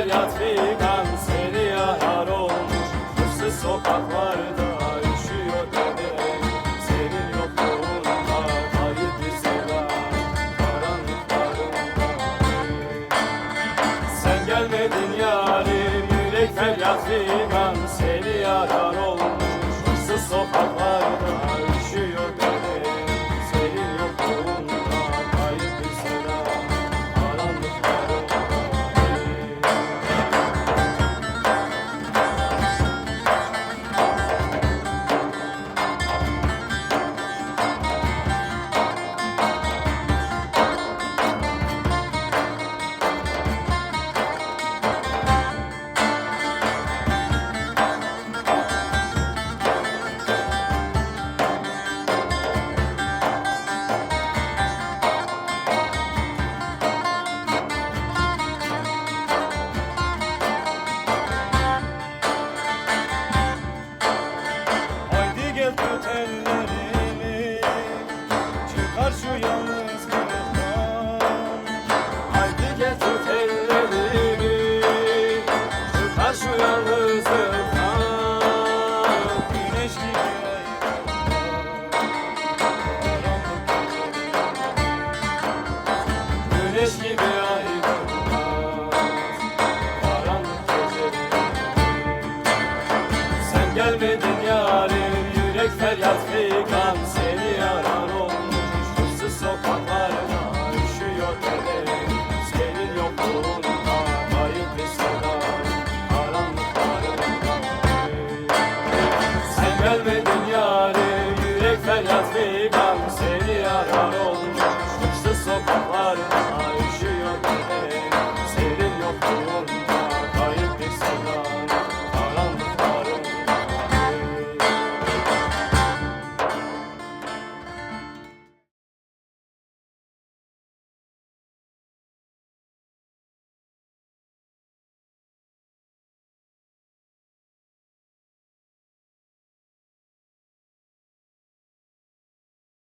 feryat figan seni arar olmuş. Issız sokaklarda üşüyor bebeğim, senin yokluğunda kayıp bir sevda karanlıklarında. Sen gelmedin yarim, yürek feryat figan seni arar olmuş. Issız sokaklarda üşüyor bebeğim, senin yokluğunda kayıp bir sevda karanlıklarında. Haydi gel tut ellerimi, çıkar şu yalnızlıktan. Haydi gel tut ellerimi, çıkar şu yalnızlıktan. Güneş gibi güneş gibi aydınlat karanlık geceleri. Sen gelmedin yarim, yürek feryat figan